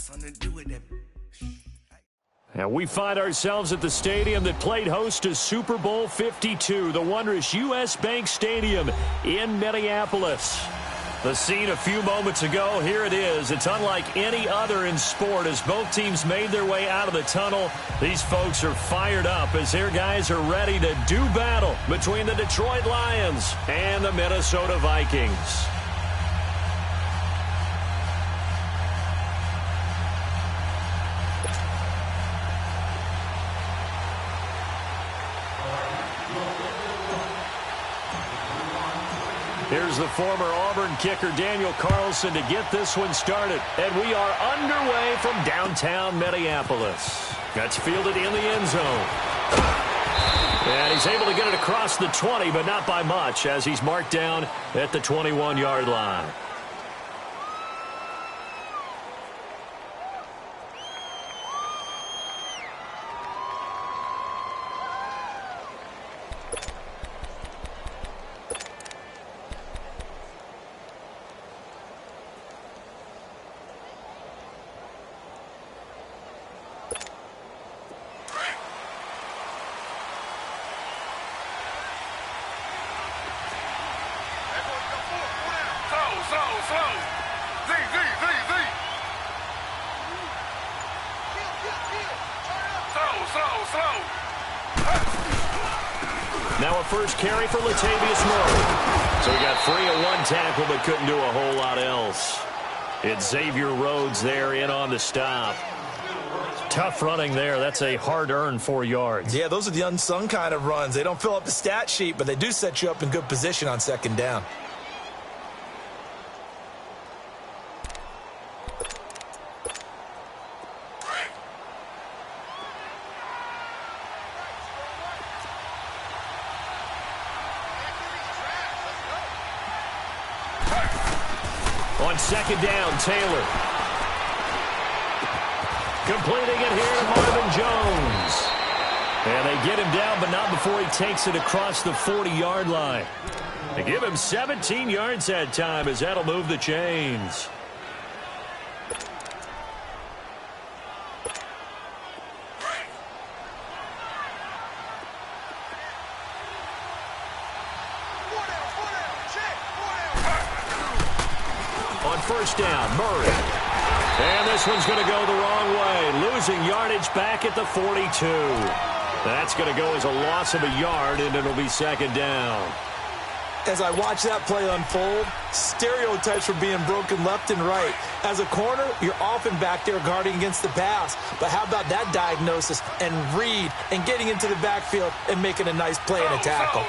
something to do with that. And we find ourselves at the stadium that played host to Super Bowl 52, the wondrous U.S. Bank Stadium in Minneapolis. The scene a few moments ago, here it is. It's unlike any other in sport as both teams made their way out of the tunnel. These folks are fired up as their guys are ready to do battle between the Detroit Lions and the Minnesota Vikings. Here's the former Auburn kicker, Daniel Carlson, to get this one started. And we are underway from downtown Minneapolis. That's fielded in the end zone. And he's able to get it across the 20, but not by much, as he's marked down at the 21-yard line. Now a first carry for Latavius Murray. So he got free of one tackle but couldn't do a whole lot else. It's Xavier Rhodes there in on the stop. Tough running there. That's a hard-earned 4 yards. Yeah, those are the unsung kind of runs. They don't fill up the stat sheet, but they do set you up in good position on second down. On second down, Taylor. Completing it here to Marvin Jones. And they get him down, but not before he takes it across the 40-yard line. They give him 17 yards that time, as that'll move the chains. First down, Murray. And this one's going to go the wrong way. Losing yardage back at the 42. That's going to go as a loss of a yard, and it'll be second down. As I watch that play unfold, stereotypes were being broken left and right. As a corner, you're often back there guarding against the pass. But how about that diagnosis and read and getting into the backfield and making a nice play and a tackle?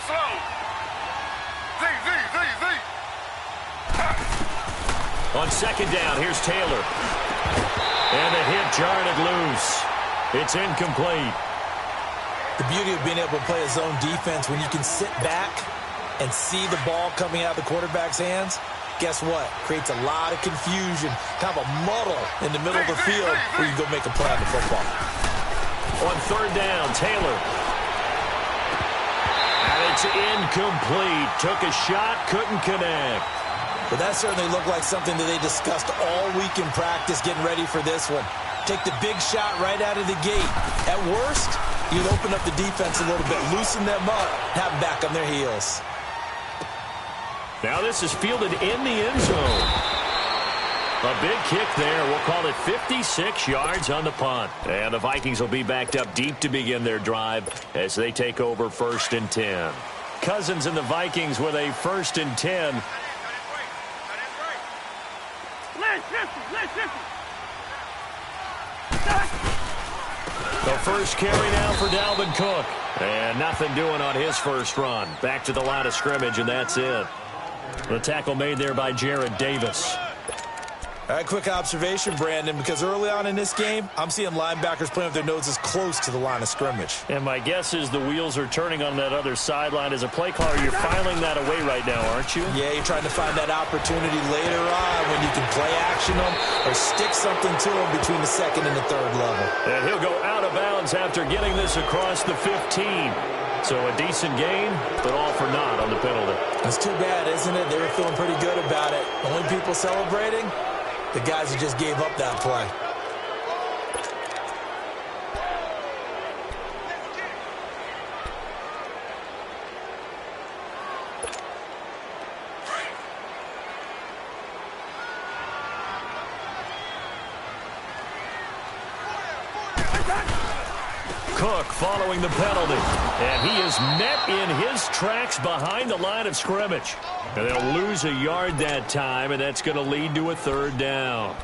On second down, here's Taylor. And the hit jarred it loose. It's incomplete. The beauty of being able to play a zone defense when you can sit back and see the ball coming out of the quarterback's hands, guess what? Creates a lot of confusion, kind of a muddle in the middle of the field where you go make a play on the football. On third down, Taylor. And it's incomplete. Took a shot, couldn't connect. But that certainly looked like something that they discussed all week in practice getting ready for this one. Take the big shot right out of the gate. At worst, you'd open up the defense a little bit, loosen them up, have them back on their heels. Now this is fielded in the end zone. A big kick there. We'll call it 56 yards on the punt. And the Vikings will be backed up deep to begin their drive as they take over 1st and 10. Cousins and the Vikings with a 1st and 10. The first carry now for Dalvin Cook. And nothing doing on his first run. Back to the line of scrimmage, and that's it. The tackle made there by Jared Davis. All right, quick observation, Brandon, because early on in this game, I'm seeing linebackers playing with their noses close to the line of scrimmage. And my guess is the wheels are turning on that other sideline. As a play caller, you're filing that away right now, aren't you? Yeah, you're trying to find that opportunity later on when you can play action them or stick something to them between the second and the third level. And he'll go out of bounds after getting this across the 15. So a decent gain, but all for naught on the penalty. It's too bad, isn't it? They were feeling pretty good about it. Only people celebrating? The guys who just gave up that play. Cook following the penalty. And he is met in his tracks behind the line of scrimmage. And they'll lose a yard that time, and that's going to lead to a third down.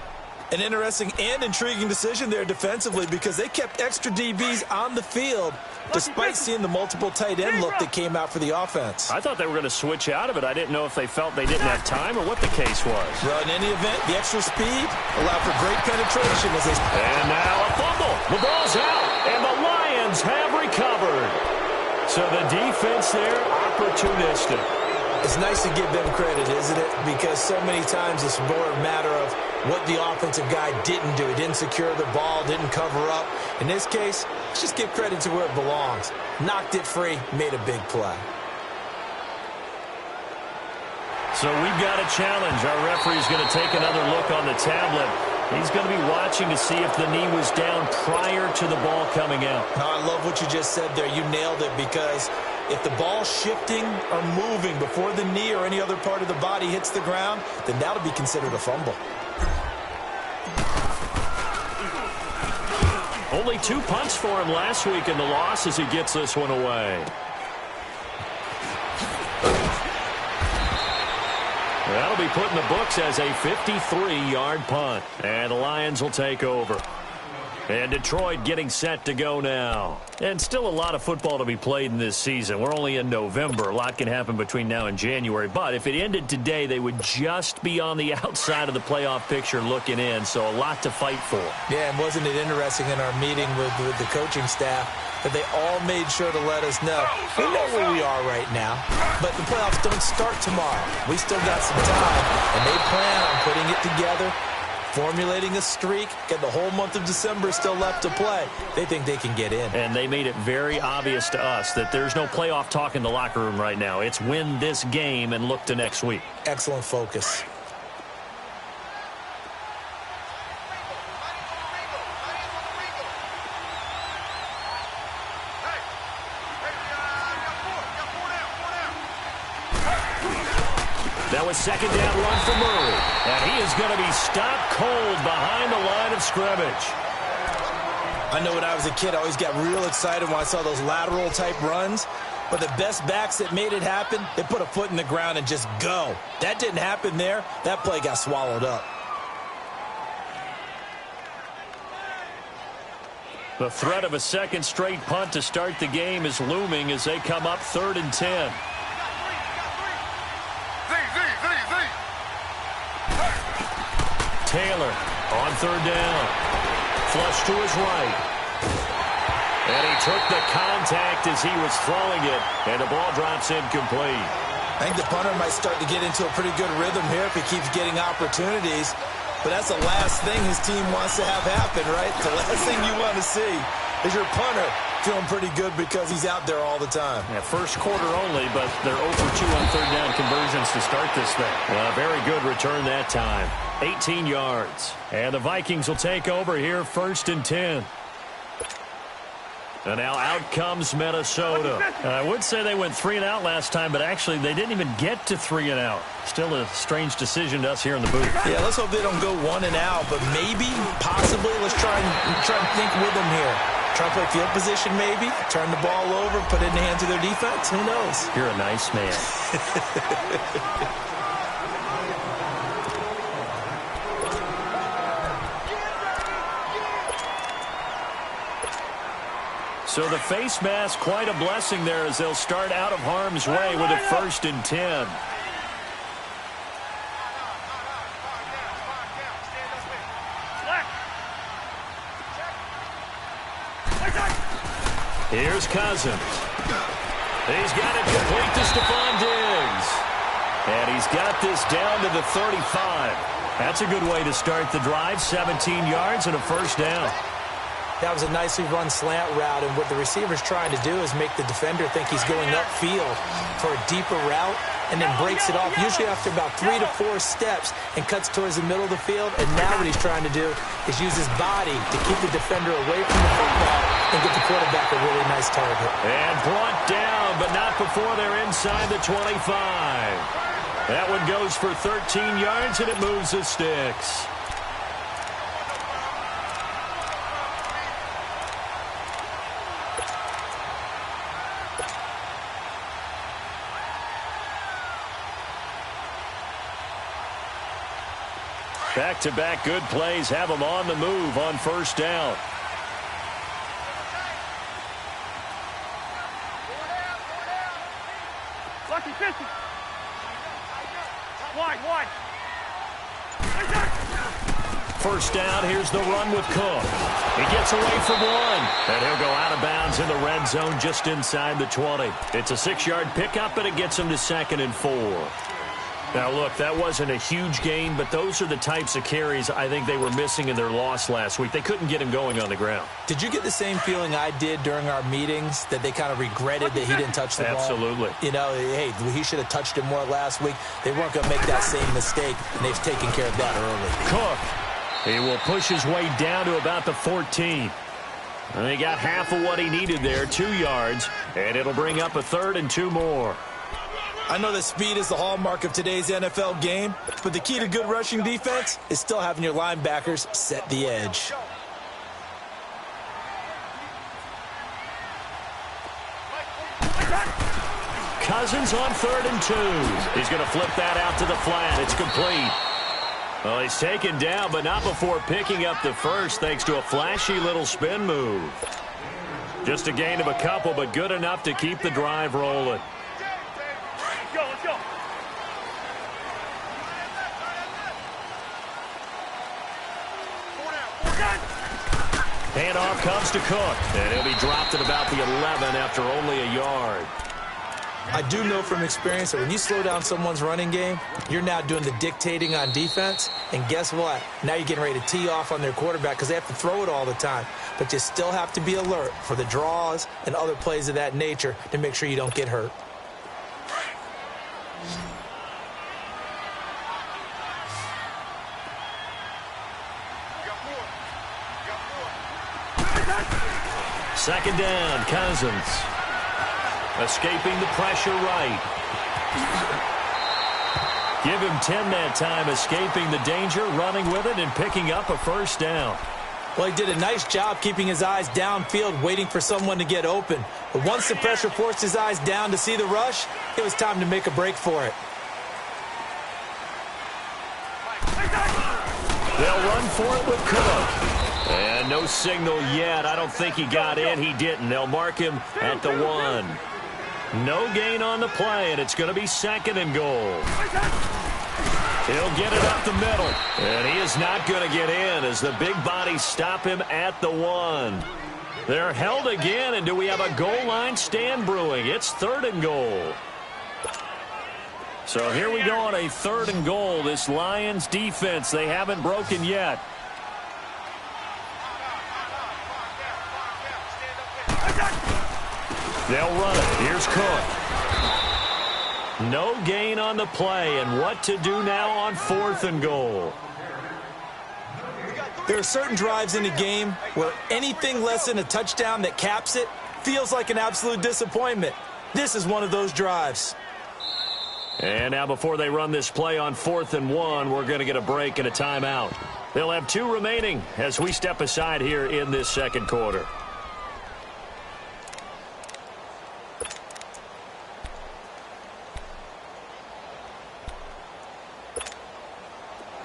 An interesting and intriguing decision there defensively because they kept extra DBs on the field despite seeing the multiple tight end look that came out for the offense. I thought they were going to switch out of it. I didn't know if they felt they didn't have time or what the case was. Well, in any event, the extra speed allowed for great penetration. And now a fumble. The ball's out, and the Lions have recovered. So the defense there, opportunistic. It's nice to give them credit, isn't it? Because so many times it's more a matter of what the offensive guy didn't do. He didn't secure the ball, didn't cover up. In this case, let's just give credit to where it belongs. Knocked it free, made a big play. So we've got a challenge. Our referee's going to take another look on the tablet. He's going to be watching to see if the knee was down prior to the ball coming out. Now, I love what you just said there. You nailed it because if the ball's shifting or moving before the knee or any other part of the body hits the ground, then that'll be considered a fumble. Only 2 punts for him last week in the loss as he gets this one away. That'll be put in the books as a 53-yard punt. And the Lions will take over. And Detroit getting set to go now. And still a lot of football to be played in this season. We're only in November. A lot can happen between now and January. But if it ended today, they would just be on the outside of the playoff picture looking in. So a lot to fight for. Yeah, and wasn't it interesting in our meeting with the coaching staff that they all made sure to let us know, we know where we are right now, but the playoffs don't start tomorrow. We still got some time, and they plan on putting it together, formulating a streak, get the whole month of December still left to play. They think they can get in. And they made it very obvious to us that there's no playoff talk in the locker room right now. It's win this game and look to next week. Excellent focus. That was second down run for Murray. And he is going to be stopped cold behind the line of scrimmage. I know when I was a kid, I always got real excited when I saw those lateral-type runs. But the best backs that made it happen, they put a foot in the ground and just go. That didn't happen there. That play got swallowed up. The threat of a second straight punt to start the game is looming as they come up 3rd and 10. Taylor on 3rd down. Flush to his right. And he took the contact as he was throwing it. And the ball drops incomplete. I think the punter might start to get into a pretty good rhythm here if he keeps getting opportunities. But that's the last thing his team wants to have happen, right? The last thing you want to see is your punter feeling pretty good because he's out there all the time. Yeah, first quarter only, but they're 0 for 2 on 3rd down conversions to start this thing. Very good return that time. 18 yards. And the Vikings will take over here 1st and 10. And now out comes Minnesota. I would say they went 3 and out last time, but actually they didn't even get to 3 and out. Still a strange decision to us here in the booth. Yeah, let's hope they don't go 1 and out, but maybe, possibly, let's try and think with them here. Try to play field position maybe, turn the ball over, put it in the hands of their defense. Who knows? You're a nice man. So the face mask, quite a blessing there as they'll start out of harm's way with a 1st and 10. Here's Cousins. He's got it complete to Stephon Diggs. And he's got this down to the 35. That's a good way to start the drive. 17 yards and a 1st down. That was a nicely run slant route, and what the receiver's trying to do is make the defender think he's going upfield for a deeper route and then breaks it off, usually after about 3 to 4 steps, and cuts towards the middle of the field. And now what he's trying to do is use his body to keep the defender away from the football and get the quarterback a really nice target. And brought down, but not before they're inside the 25. That one goes for 13 yards, and it moves the sticks. Back-to-back good plays have them on the move on first down. Lucky 50. Wide. First down, here's the run with Cook. He gets away from one, and he'll go out of bounds in the red zone just inside the 20. It's a 6-yard pickup, and it gets him to 2nd and 4. Now, look, that wasn't a huge gain, but those are the types of carries I think they were missing in their loss last week. They couldn't get him going on the ground. Did you get the same feeling I did during our meetings, that they kind of regretted that he didn't touch the ball? Absolutely. You know, hey, he should have touched it more last week. They weren't going to make that same mistake, and they've taken care of that early. Cook, he will push his way down to about the 14. And he got half of what he needed there, 2 yards, and it'll bring up a 3rd and 2 more. I know that speed is the hallmark of today's NFL game, but the key to good rushing defense is still having your linebackers set the edge. Cousins on 3rd and 2. He's going to flip that out to the flat. It's complete. Well, he's taken down, but not before picking up the first thanks to a flashy little spin move. Just a gain of a couple, but good enough to keep the drive rolling. Let's go. Handoff comes to Cook, and he'll be dropped at about the 11 after only a yard. I do know from experience that when you slow down someone's running game, you're now doing the dictating on defense. And guess what? Now you're getting ready to tee off on their quarterback because they have to throw it all the time. But you still have to be alert for the draws and other plays of that nature to make sure you don't get hurt. Second down, Cousins. Escaping the pressure right. Give him 10 that time, escaping the danger, running with it, and picking up a first down. Well, he did a nice job keeping his eyes downfield, waiting for someone to get open. But once the pressure forced his eyes down to see the rush, it was time to make a break for it. They'll run for it with Cook. And no signal yet. I don't think he got in. He didn't. They'll mark him at the 1. No gain on the play, and it's going to be 2nd and goal. He'll get it up the middle. And he is not going to get in as the big bodies stop him at the 1. They're held again, and do we have a goal line stand brewing? It's 3rd and goal. So here we go on a 3rd and goal. This Lions defense, they haven't broken yet. They'll run it. Here's Cook. No gain on the play, and what to do now on 4th and goal. There are certain drives in the game where anything less than a touchdown that caps it feels like an absolute disappointment. This is one of those drives. And now before they run this play on 4th and 1, we're going to get a break and a timeout. They'll have 2 remaining as we step aside here in this 2nd quarter.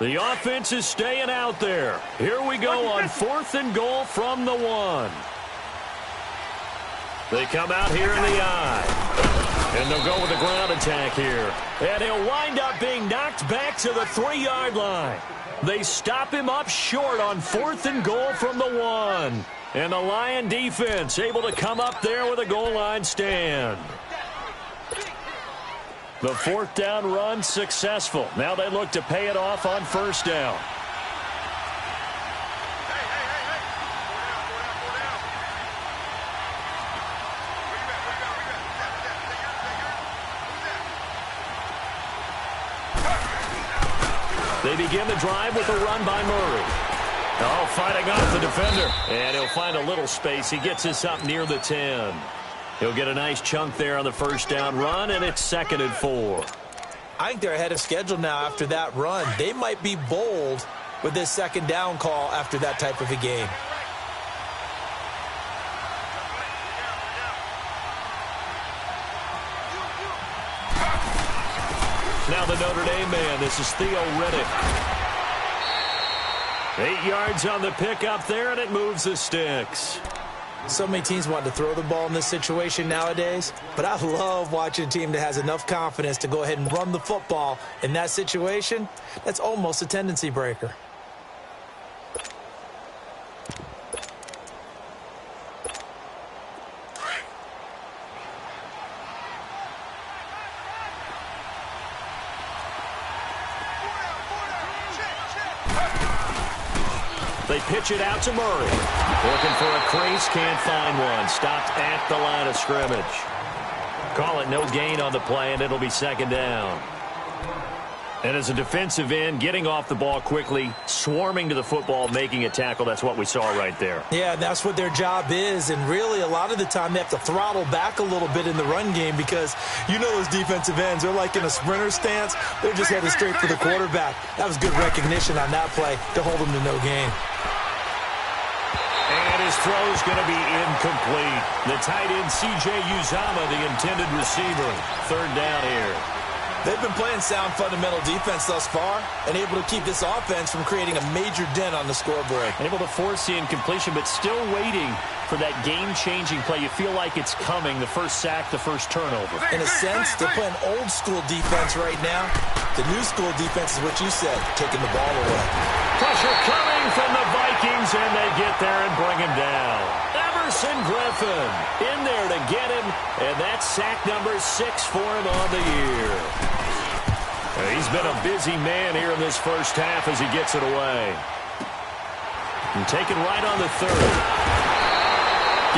The offense is staying out there. Here we go on 4th and goal from the 1. They come out here in the eye. And they'll go with a ground attack here. And he'll wind up being knocked back to the 3-yard line. They stop him up short on 4th and goal from the 1. And the Lion defense able to come up there with a goal line stand. The 4th down run successful. Now they look to pay it off on 1st down. They begin the drive with a run by Murray. Oh, fighting off the defender. And he'll find a little space. He gets this up near the 10. He'll get a nice chunk there on the 1st down run, and it's 2nd and 4. I think they're ahead of schedule now after that run. They might be bold with this 2nd down call after that type of a game. Now the Notre Dame man, this is Theo Riddick. 8 yards on the pickup there, and it moves the sticks. So many teams want to throw the ball in this situation nowadays, but I love watching a team that has enough confidence to go ahead and run the football in that situation. That's almost a tendency breaker. They pitch it out to Murray. Looking for a crease, can't find one. Stopped at the line of scrimmage. Call it no gain on the play, and it'll be second down. And as a defensive end, getting off the ball quickly, swarming to the football, making a tackle, that's what we saw right there. Yeah, that's what their job is, and really a lot of the time they have to throttle back a little bit in the run game because you know those defensive ends, they're like in a sprinter stance. They're just headed straight for the quarterback. That was good recognition on that play to hold them to no gain. And his throw's going to be incomplete. The tight end, C.J. Uzomah, the intended receiver. Third down here. They've been playing sound fundamental defense thus far and able to keep this offense from creating a major dent on the scoreboard. Able to force the incompletion, but still waiting for that game-changing play. You feel like it's coming, the first sack, the first turnover. In a sense, they're playing old-school defense right now. The new-school defense is what you said, taking the ball away. Pressure coming from the Vikings, and they get there and bring him down. Everson Griffin in there to get him, and that's sack number 6 for him on the year. He's been a busy man here in this first half as he gets it away. And taken right on the 3rd.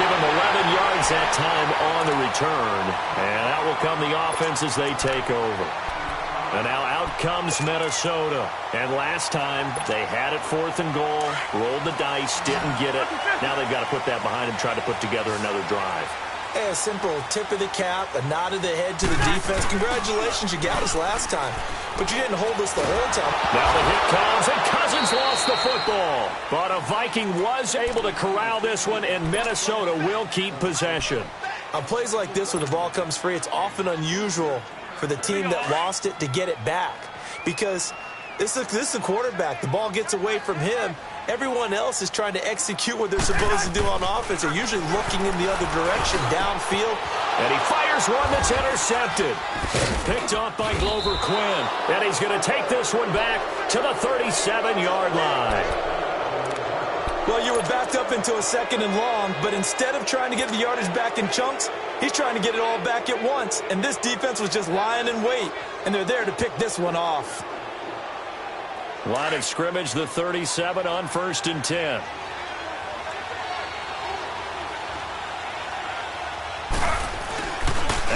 Give him 11 yards that time on the return, and out will come the offense as they take over. And now out comes Minnesota. And last time, they had it 4th and goal, rolled the dice, didn't get it. Now they've got to put that behind them, try to put together another drive. Hey, a simple tip of the cap, a nod of the head to the defense. Congratulations, you got us last time. But you didn't hold us the whole time. Now the hit comes, and Cousins lost the football. But a Viking was able to corral this one, and Minnesota will keep possession. On plays like this, when the ball comes free, it's often unusual for the team that lost it to get it back. Because this is the quarterback. The ball gets away from him. Everyone else is trying to execute what they're supposed to do on offense. They're usually looking in the other direction, downfield. And he fires one that's intercepted. Picked off by Glover Quinn. And he's going to take this one back to the 37-yard line. Well, you were backed up into a 2nd and long, but instead of trying to get the yardage back in chunks, he's trying to get it all back at once. And this defense was just lying in wait, and they're there to pick this one off. Line of scrimmage, the 37 on 1st and 10.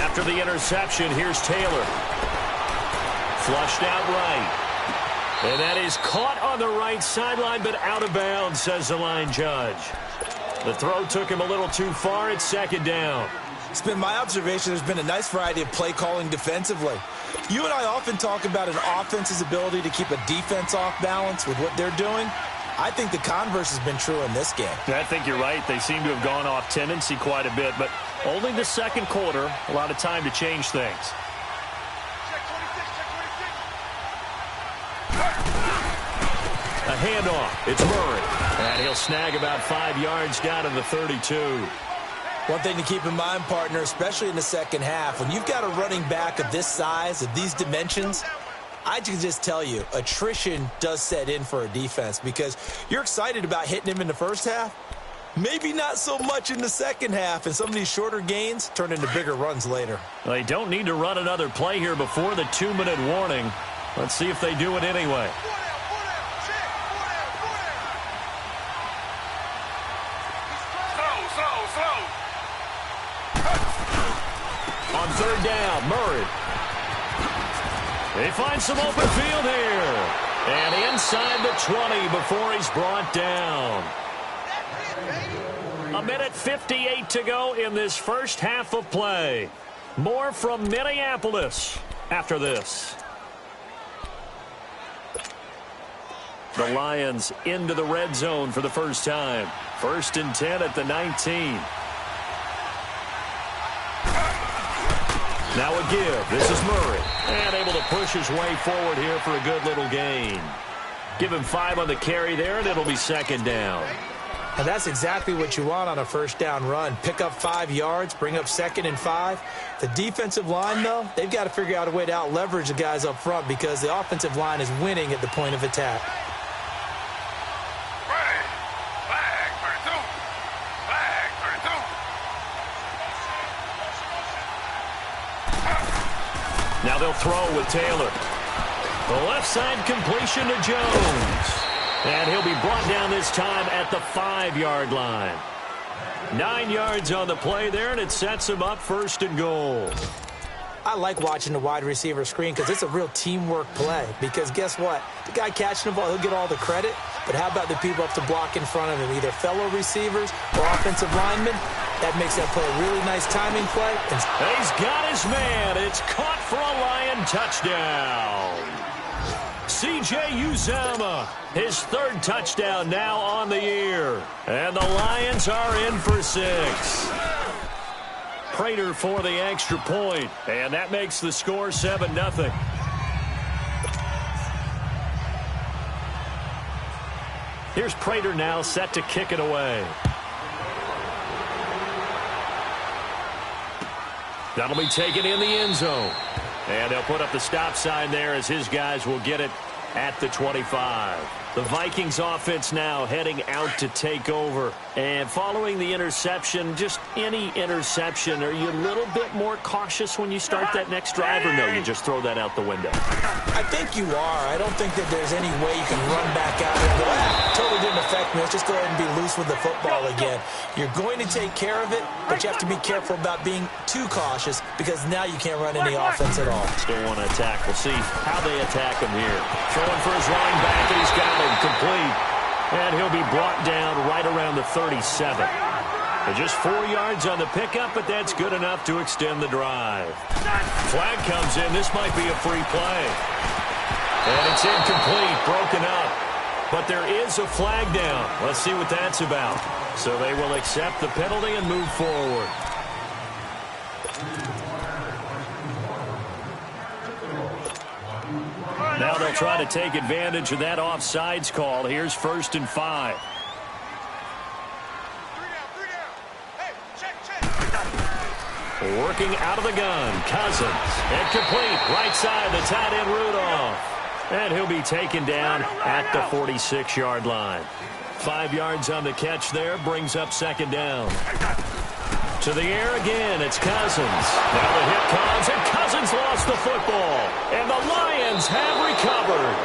After the interception, here's Taylor. Flushed out right. And that is caught on the right sideline, but out of bounds, says the line judge. The throw took him a little too far. It's 2nd down. It's been my observation there's been a nice variety of play calling defensively. You and I often talk about an offense's ability to keep a defense off balance with what they're doing. I think the converse has been true in this game. I think you're right. They seem to have gone off tendency quite a bit, but only the 2nd quarter, a lot of time to change things. A handoff. It's Murray. And he'll snag about 5 yards down to the 32. One thing to keep in mind, partner, especially in the second half, when you've got a running back of this size, of these dimensions, I can just tell you, attrition does set in for a defense because you're excited about hitting him in the first half. Maybe not so much in the second half, and some of these shorter gains turn into bigger runs later. They don't need to run another play here before the 2-minute warning. Let's see if they do it anyway. On 3rd down, Murray. They find some open field here. And inside the 20 before he's brought down. 1:58 to go in this first half of play. More from Minneapolis after this. The Lions into the red zone for the first time. 1st and 10 at the 19. Now a give. This is Murray. And able to push his way forward here for a good little gain. Give him 5 on the carry there, and it'll be second down. And that's exactly what you want on a first down run. Pick up 5 yards, bring up 2nd and 5. The defensive line, though, they've got to figure out a way to out-leverage the guys up front because the offensive line is winning at the point of attack. Now they'll throw with Taylor. The left side completion to Jones. And he'll be brought down this time at the 5-yard line. 9 yards on the play there, and it sets him up 1st and goal. I like watching the wide receiver screen because it's a real teamwork play. Because guess what? The guy catching the ball, he'll get all the credit. But how about the people up to block in front of him, either fellow receivers or offensive linemen? That makes that play a really nice timing play. And he's got his man. It's caught for a Lion touchdown. C.J. Uzomah, his 3rd touchdown now on the year. And the Lions are in for 6. Prater for the extra point. And that makes the score 7-0. Here's Prater now set to kick it away. That'll be taken in the end zone. And they'll put up the stop sign there as his guys will get it at the 25. The Vikings offense now heading out to take over. And following the interception, just any interception, are you a little bit more cautious when you start that next drive, or no, you just throw that out the window? I think you are. I don't think that there's any way you can run back out and go, totally didn't affect me. Let's just go ahead and be loose with the football again. You're going to take care of it, but you have to be careful about being too cautious because now you can't run any offense at all. Still want to attack. We'll see how they attack him here. Throwing for his running back, and he's got him complete. And he'll be brought down right around the 37. And just 4 yards on the pickup, but that's good enough to extend the drive. Flag comes in. This might be a free play. And it's incomplete, broken up. But there is a flag down. Let's see what that's about. So they will accept the penalty and move forward. Now they'll try to take advantage of that offsides call. Here's 1st and 5. Working out of the gun, Cousins. And complete, right side, the tight end Rudolph. And he'll be taken down at the 46-yard line. 5 yards on the catch there, brings up 2nd down. To the air again, it's Cousins. Now the hit comes, and Cousins lost the football. And the Lions have recovered.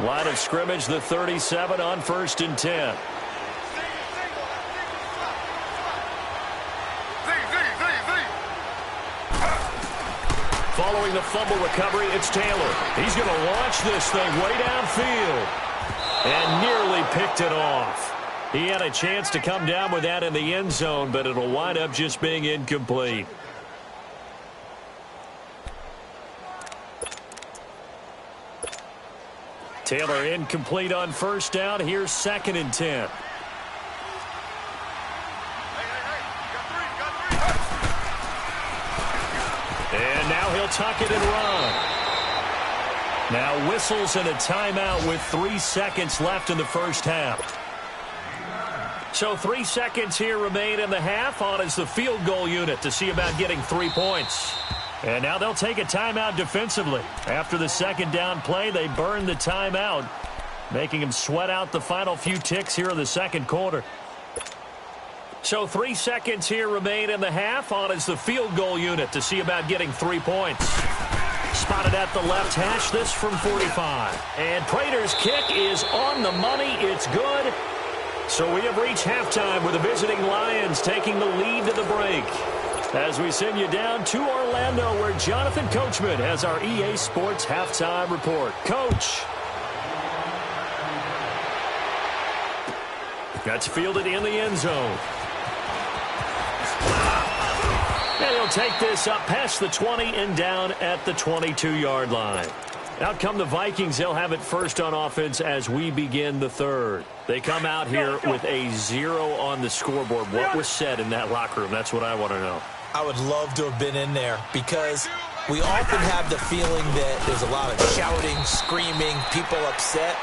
Line of scrimmage, the 37 on 1st and 10. Following the fumble recovery, it's Taylor. He's going to launch this thing way downfield. And nearly picked it off. He had a chance to come down with that in the end zone, but it'll wind up just being incomplete. Taylor incomplete on 1st down. Here's 2nd and 10. And now he'll tuck it and run. Now whistles and a timeout with 3 seconds left in the first half. So 3 seconds here remain in the half. On is the field goal unit to see about getting 3 points. And now they'll take a timeout defensively. After the 2nd down play, they burn the timeout, making them sweat out the final few ticks here in the 2nd quarter. So 3 seconds here remain in the half. On is the field goal unit to see about getting 3 points. Spotted at the left hash, this from 45. And Prater's kick is on the money. It's good. So we have reached halftime with the visiting Lions taking the lead to the break. As we send you down to Orlando, where Jonathan Coachman has our EA Sports halftime report. Coach. That's fielded in the end zone. And he'll take this up past the 20 and down at the 22-yard line. Out come the Vikings. They'll have it first on offense as we begin the third. They come out here with a 0 on the scoreboard. What was said in that locker room? That's what I want to know. I would love to have been in there because we often have the feeling that there's a lot of shouting, screaming, people upset.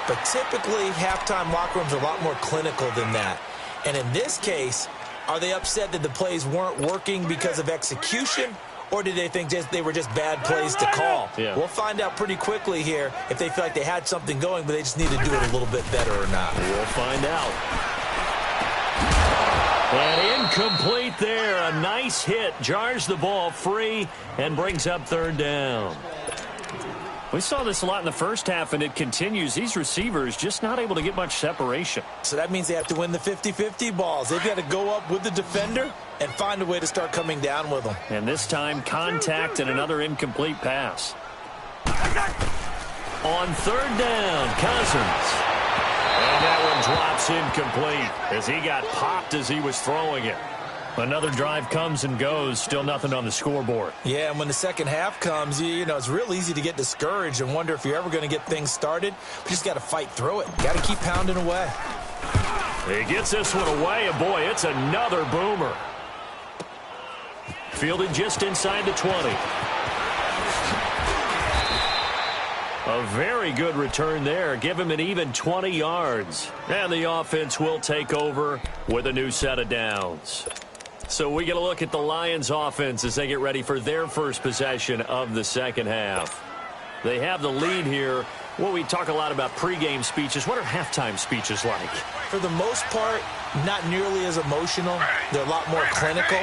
But typically, halftime locker rooms are a lot more clinical than that. And in this case, are they upset that the plays weren't working because of execution? Or did they think they were just bad plays to call? Yeah. We'll find out pretty quickly here if they feel like they had something going, but they just need to do it a little bit better or not. We'll find out. And incomplete there. A nice hit. Jars the ball free and brings up third down. We saw this a lot in the first half, and it continues. These receivers just not able to get much separation. So that means they have to win the 50-50 balls. They've got to go up with the defender and find a way to start coming down with them. And this time, contact and another incomplete pass. On third down, Cousins. And that one drops incomplete as he got popped as he was throwing it. Another drive comes and goes, still nothing on the scoreboard. Yeah, and when the second half comes, you know, it's real easy to get discouraged and wonder if you're ever going to get things started. You just got to fight through it. Got to keep pounding away. He gets this one away, and boy, it's another boomer. Fielded just inside the 20. A very good return there. Give him an even 20 yards. And the offense will take over with a new set of downs. So we get a look at the Lions offense as they get ready for their first possession of the second half. They have the lead here. Well, we talk a lot about pregame speeches. What are halftime speeches like? For the most part, not nearly as emotional. They're a lot more clinical.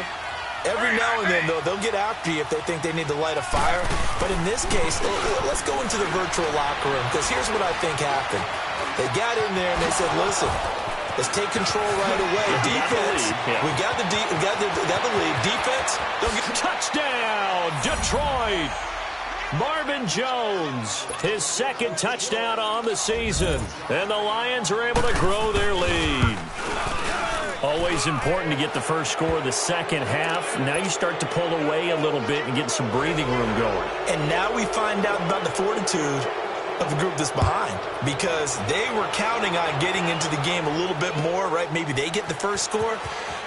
Every now and then, though, they'll get after you if they think they need to light a fire. But in this case, let's go into the virtual locker room, because here's what I think happened. They got in there and they said, listen, let's take control right away. Defense, we got the lead. Defense, don't get... Touchdown, Detroit! Marvin Jones, his second touchdown on the season. And the Lions are able to grow their lead. Always important to get the first score of the second half. Now you start to pull away a little bit and get some breathing room going. And now we find out about the fortitude of the group that's behind, because they were counting on getting into the game a little bit more, right? Maybe they get the first score.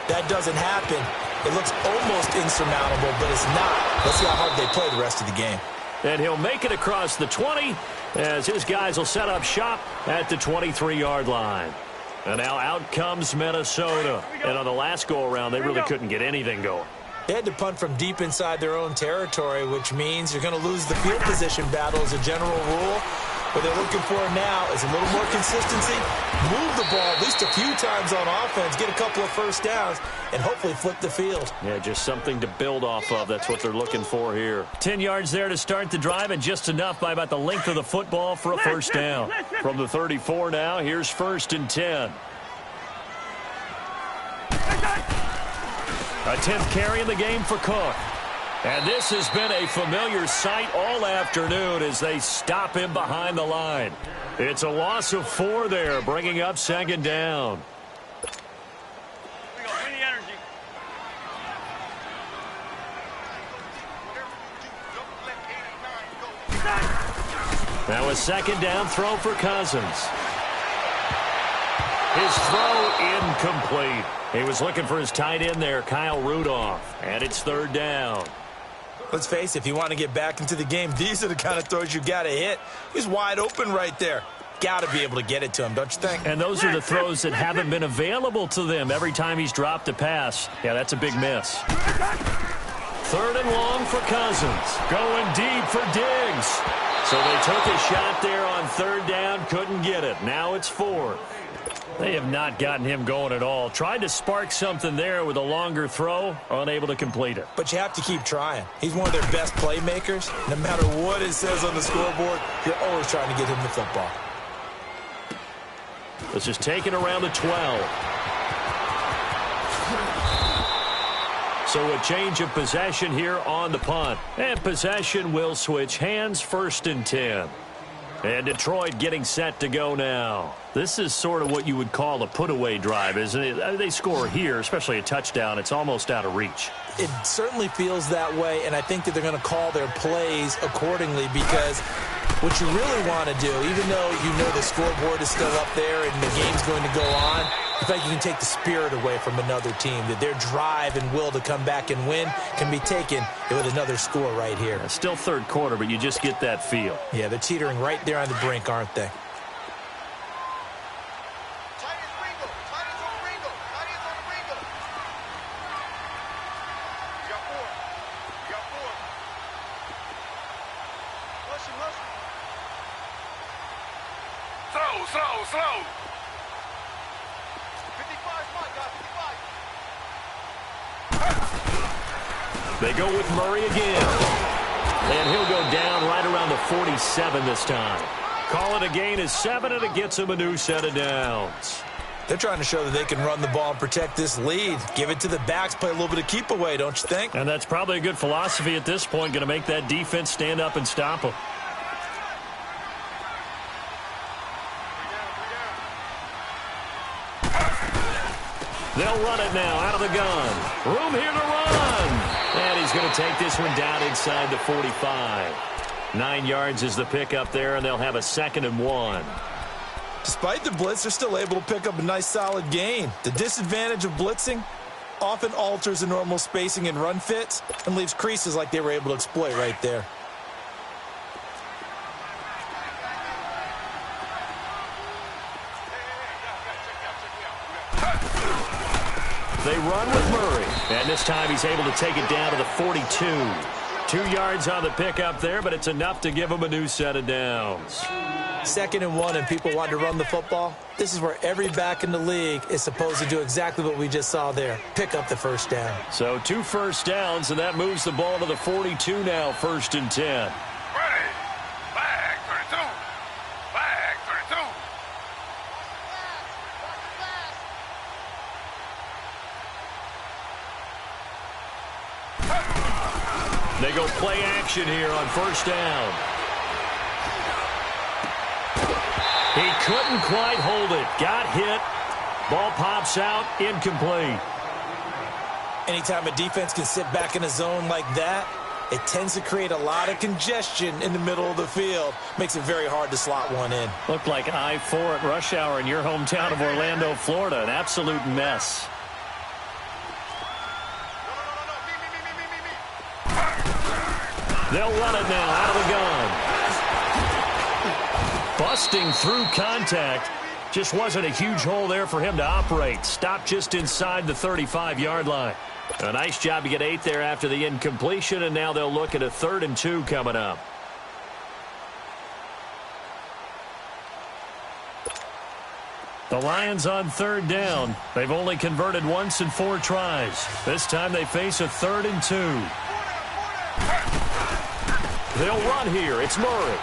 That doesn't happen. It looks almost insurmountable, but it's not. Let's see how hard they play the rest of the game. And he'll make it across the 20 as his guys will set up shop at the 23-yard line. And now out comes Minnesota. And on the last go-around, they really couldn't get anything going. They had to punt from deep inside their own territory, which means you're going to lose the field position battle as a general rule. What they're looking for now is a little more consistency, move the ball at least a few times on offense, get a couple of first downs, and hopefully flip the field. Yeah, just something to build off of. That's what they're looking for here. 10 yards there to start the drive, and just enough by about the length of the football for a first down. From the 34 now, here's 1st and 10. A 10th carry in the game for Cook. And this has been a familiar sight all afternoon as they stop him behind the line. It's a loss of 4 there, bringing up 2nd down. Now a 2nd down throw for Cousins. His throw incomplete. He was looking for his tight end there, Kyle Rudolph. And it's 3rd down. Let's face it, if you want to get back into the game, these are the kind of throws you got to hit. He's wide open right there. Got to be able to get it to him, don't you think? And those are the throws that haven't been available to them every time he's dropped a pass. Yeah, that's a big miss. 3rd and long for Cousins. Going deep for Diggs. So they took a shot there on 3rd down, couldn't get it. Now it's 4th. They have not gotten him going at all. Tried to spark something there with a longer throw, unable to complete it. But you have to keep trying. He's one of their best playmakers. No matter what it says on the scoreboard, you're always trying to get him the football. This is taken around the 12. So a change of possession here on the punt. And possession will switch hands, 1st and 10. And Detroit getting set to go now. This is sort of what you would call a put-away drive, isn't it? They score here, especially a touchdown. It's almost out of reach. It certainly feels that way, and I think that they're going to call their plays accordingly, because What you really want to do, even though you know the scoreboard is still up there and the game's going to go on, I think you can take the spirit away from another team, that their drive and will to come back and win can be taken with another score right here. Still third quarter, but you just get that feel. Yeah, they're teetering right there on the brink, aren't they? Slow. 55, They go with Murray again. And he'll go down right around the 47 this time. Call it a gain of 7, and it gets him a new set of downs. They're trying to show that they can run the ball and protect this lead. Give it to the backs, play a little bit of keep away, don't you think? And that's probably a good philosophy at this point, going to make that defense stand up and stop them. They'll run it now out of the gun. Room here to run. And he's going to take this one down inside the 45. 9 yards is the pickup there, and they'll have a 2nd and 1. Despite the blitz, they're still able to pick up a nice solid gain. The disadvantage of blitzing often alters the normal spacing and run fits and leaves creases like they were able to exploit right there. They run with Murray, and this time he's able to take it down to the 42. 2 yards on the pickup there, but it's enough to give him a new set of downs. 2nd and 1, and people want to run the football. This is where every back in the league is supposed to do exactly what we just saw there. Pick up the first down. So 2 first downs, and that moves the ball to the 42 now, 1st and 10. Ready. Flag 32. Flag 32. They go play action here on 1st down. He couldn't quite hold it. Got hit. Ball pops out. Incomplete. Anytime a defense can sit back in a zone like that, it tends to create a lot of congestion in the middle of the field. Makes it very hard to slot one in. Looked like I-4 at rush hour in your hometown of Orlando, Florida. An absolute mess. They'll run it now out of the gun. Busting through contact. Just wasn't a huge hole there for him to operate. Stopped just inside the 35-yard line. A nice job to get 8 there after the incompletion, and now they'll look at a 3rd and 2 coming up. The Lions on 3rd down. They've only converted once in 4 tries. This time they face a 3rd and 2. They'll run here. It's Murray.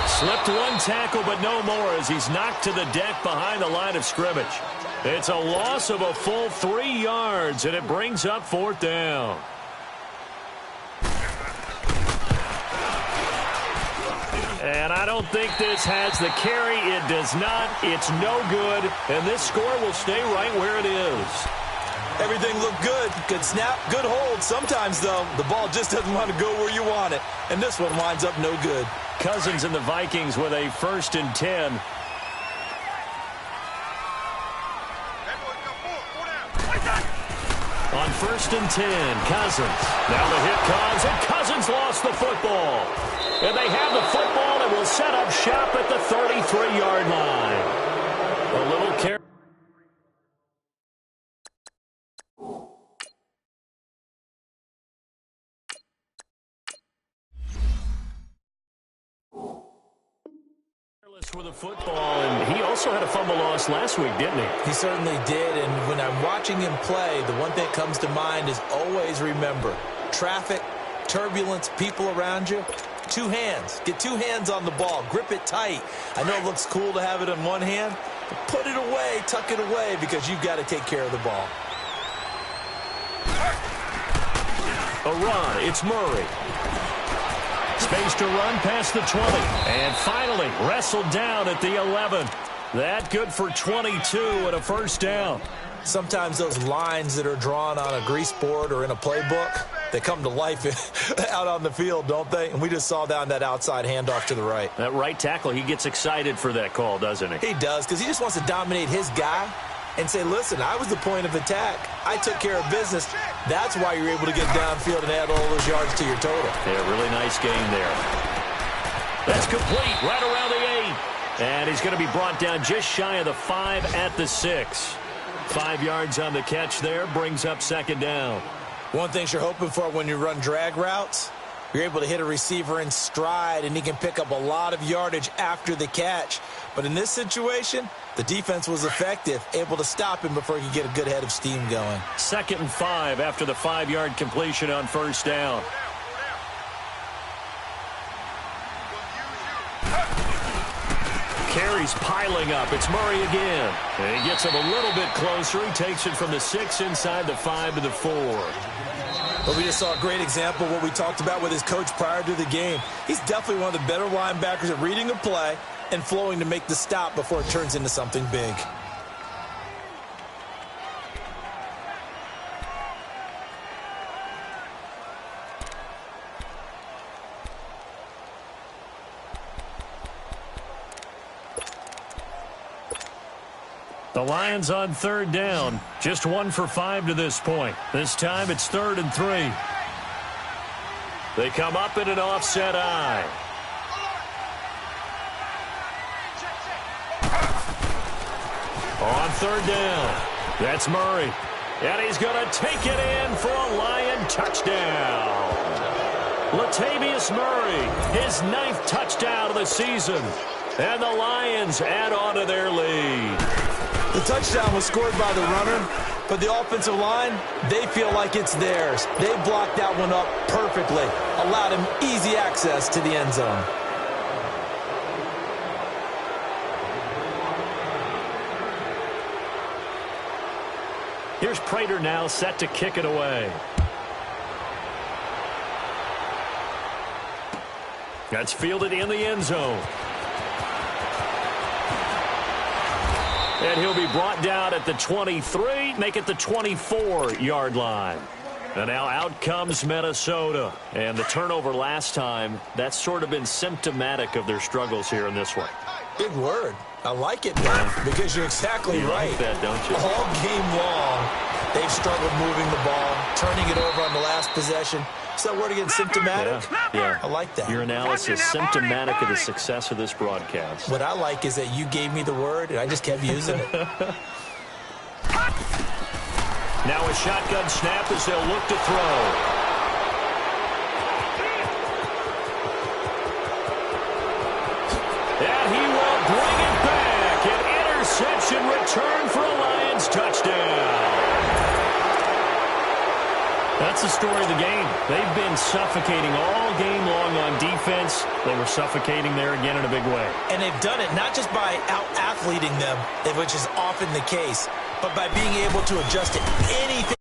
Slipped one tackle, but no more as he's knocked to the deck behind the line of scrimmage. It's a loss of a full 3 yards, and it brings up 4th down. And I don't think this has the carry. It does not. It's no good, and this score will stay right where it is. Everything looked good. Good snap, good hold. Sometimes, though, the ball just doesn't want to go where you want it. And this one winds up no good. Cousins and the Vikings with a 1st and 10. On 1st and 10, Cousins. Now the hit comes, and Cousins lost the football. And they have the football and will set up shop at the 33-yard line. A little carry. With a football, and he also had a fumble loss last week, didn't he? He certainly did, and when I'm watching him play, the one thing that comes to mind is always remember, traffic, turbulence, people around you, 2 hands. Get 2 hands on the ball. Grip it tight. I know it looks cool to have it in one hand, but put it away, tuck it away, because you've got to take care of the ball. A run. It's Murray. Space to run past the 20. And finally wrestled down at the 11. That good for 22 and a 1st down. Sometimes those lines that are drawn on a grease board or in a playbook, they come to life out on the field, don't they? And we just saw down that outside handoff to the right. That right tackle, he gets excited for that call, doesn't he? He does, because he just wants to dominate his guy and say, listen, I was the point of attack. I took care of business. That's why you're able to get downfield and add all those yards to your total. Yeah, really nice game there. That's complete right around the 8. And he's going to be brought down just shy of the 5 at the 6. 5 yards on the catch there, brings up second down. One thing you're hoping for when you run drag routes, you're able to hit a receiver in stride, and he can pick up a lot of yardage after the catch. But in this situation, the defense was effective, able to stop him before he could get a good head of steam going. 2nd and 5 after the 5-yard completion on first down. Carries piling up. It's Murray again. And he gets him a little bit closer. He takes it from the 6 inside the 5 to the 4. But we just saw a great example of what we talked about with his coach prior to the game. He's definitely one of the better linebackers at reading a play and flowing to make the stop before it turns into something big. The Lions on 3rd down. Just 1 for 5 to this point. This time it's 3rd and 3. They come up in an offset eye. On 3rd down. That's Murray. And he's going to take it in for a Lion touchdown. Latavius Murray, his 9th touchdown of the season. And the Lions add on to their lead. The touchdown was scored by the runner, but the offensive line, they feel like it's theirs. They blocked that one up perfectly, allowed him easy access to the end zone. Here's Prater now set to kick it away. That's fielded in the end zone. And he'll be brought down at the 23, make it the 24-yard line. And now out comes Minnesota. And the turnover last time, that's sort of been symptomatic of their struggles here in this one. Big word. I like it now because you're exactly right. Like that, don't you? All game long, they've struggled moving the ball, turning it over on the last possession. Is that word again, symptomatic? Yeah. I like that. Your analysis, symptomatic of the success of this broadcast. What I like is that you gave me the word, and I just kept using it. Now a shotgun snap as they'll look to throw. And he will bring it back. An interception return for a Lions touchdown. That's the story of the game. They've been suffocating all game long on defense. They were suffocating there again in a big way. And they've done it not just by out-athleting them, which is often the case, but by being able to adjust to anything.